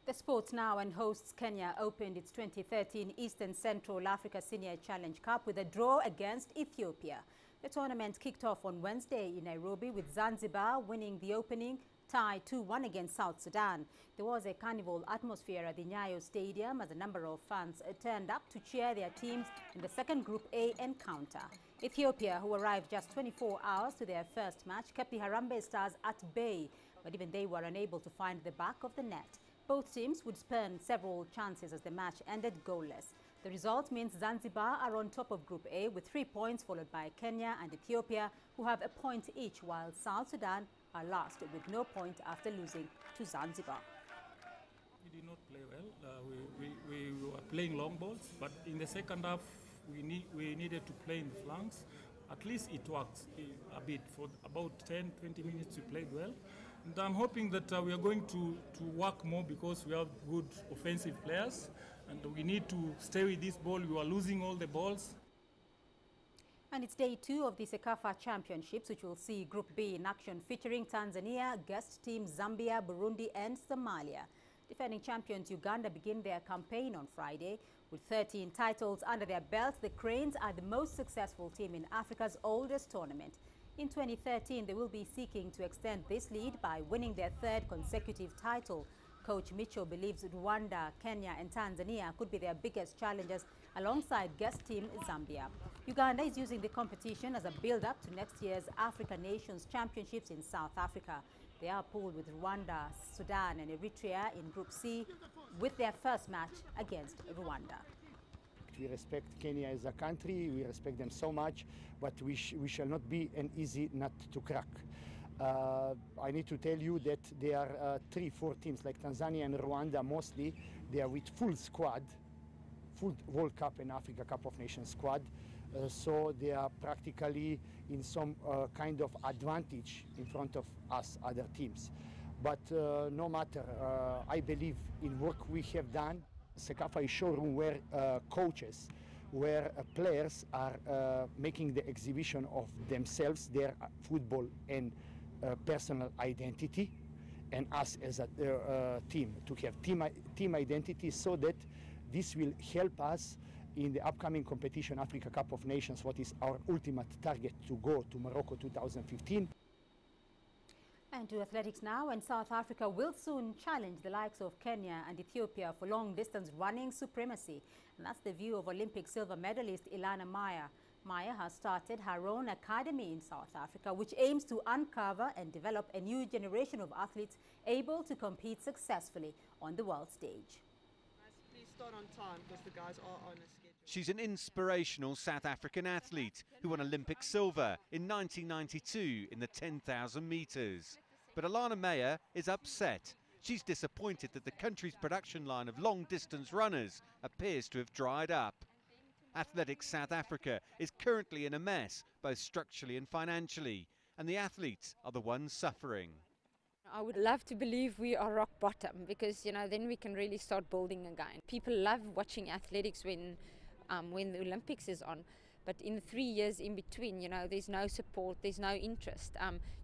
The Sports Now and hosts Kenya opened its 2013 Eastern Central Africa Senior Challenge Cup with a draw against Ethiopia. The tournament kicked off on Wednesday in Nairobi with Zanzibar winning the opening tie 2-1 against South Sudan. There was a carnival atmosphere at the Nyayo Stadium as a number of fans turned up to cheer their teams in the second Group A encounter. Ethiopia, who arrived just 24 hours to their first match, kept the Harambee Stars at bay, but even they were unable to find the back of the net. Both teams would spurn several chances as the match ended goalless. The result means Zanzibar are on top of Group A with 3 points, followed by Kenya and Ethiopia, who have a point each, while South Sudan are last with no point after losing to Zanzibar. We did not play well. We were playing long balls, but in the second half we needed to play in the flanks. At least it worked a bit. For about 10-20 minutes we played well. And I'm hoping that we are going to work more because we have good offensive players and we need to stay with this ball. We are losing all the balls. And it's day 2 of the CECAFA Championships, which will see Group B in action featuring Tanzania, guest teams Zambia, Burundi and Somalia. Defending champions Uganda begin their campaign on Friday. With 13 titles under their belt, the Cranes are the most successful team in Africa's oldest tournament. In 2013, they will be seeking to extend this lead by winning their 3rd consecutive title. Coach Mitchell believes Rwanda, Kenya and Tanzania could be their biggest challengers alongside guest team Zambia. Uganda is using the competition as a build-up to next year's Africa Nations Championships in South Africa. They are pooled with Rwanda, Sudan and Eritrea in Group C with their first match against Rwanda. We respect Kenya as a country, we respect them so much, but we shall not be an easy nut to crack. I need to tell you that there are 3-4 teams like Tanzania and Rwanda mostly. They are with full squad, full World Cup and Africa Cup of Nations squad. So they are practically in some kind of advantage in front of us, other teams. But no matter, I believe in work we have done. CECAFA is showroom where coaches, where players are making the exhibition of themselves, their football and personal identity, and us as a team to have team identity, so that this will help us in the upcoming competition, Africa Cup of Nations, what is our ultimate target to go to Morocco 2015. And to athletics now, and South Africa will soon challenge the likes of Kenya and Ethiopia for long-distance running supremacy. And that's the view of Olympic silver medalist Ilana Meyer. Meyer has started her own academy in South Africa, which aims to uncover and develop a new generation of athletes able to compete successfully on the world stage. Please start on time because the guys are on a schedule. She's an inspirational South African athlete who won Olympic silver in 1992 in the 10,000 metres. But Ilana Meyer is upset. She's disappointed that the country's production line of long-distance runners appears to have dried up. Athletics South Africa is currently in a mess, both structurally and financially, and the athletes are the ones suffering. I would love to believe we are rock bottom because, then we can really start building again. People love watching athletics when the Olympics is on. But in the 3 years in between, there's no support, there's no interest.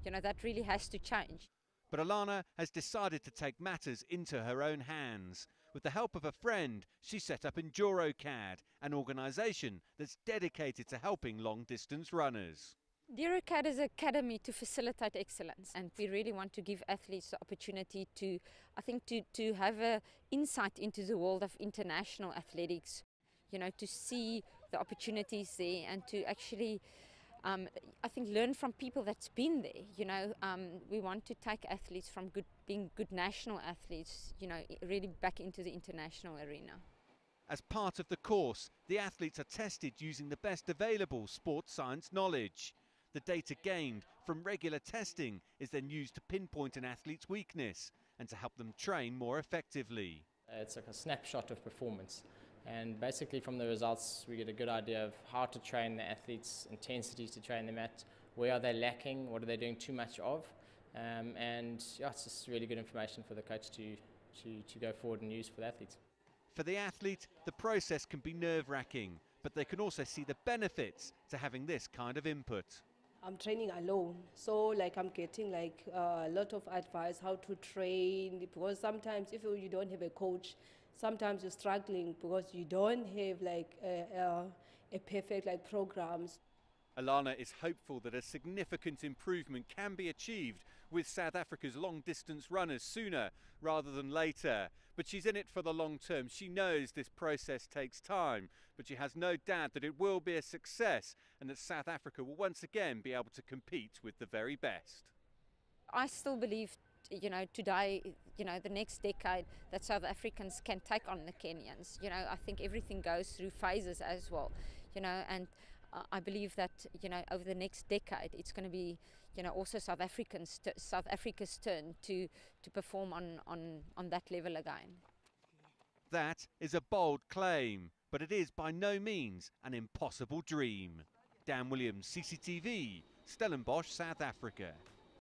That really has to change. But Ilana has decided to take matters into her own hands. With the help of a friend, she set up EnduroCAD, an organisation that's dedicated to helping long-distance runners. EnduroCAD is an academy to facilitate excellence, and we really want to give athletes the opportunity to have an insight into the world of international athletics, to see the opportunities there and to actually, learn from people that's been there. We want to take athletes from being good national athletes, really back into the international arena. As part of the course, the athletes are tested using the best available sports science knowledge. The data gained from regular testing is then used to pinpoint an athlete's weakness and to help them train more effectively. It's like a snapshot of performance, and basically from the results we get a good idea of how to train the athletes, intensities to train them at, where are they lacking, what are they doing too much of, it's just really good information for the coach to go forward and use for the athletes. For the athlete, the process can be nerve-wracking, but they can also see the benefits to having this kind of input. I'm training alone, so like I'm getting like a lot of advice how to train, because sometimes if you don't have a coach, sometimes you're struggling because you don't have like a perfect like programs. Alana is hopeful that a significant improvement can be achieved with South Africa's long-distance runners sooner rather than later. But she's in it for the long term. She knows this process takes time, but she has no doubt that it will be a success and that South Africa will once again be able to compete with the very best. I still believe, today, the next decade, that South Africans can take on the Kenyans. I think everything goes through phases as well, and I believe that, over the next decade, it's going to be, also South Africa's turn to perform on that level again. That is a bold claim, but it is by no means an impossible dream. Dan Williams, CCTV, Stellenbosch, South Africa.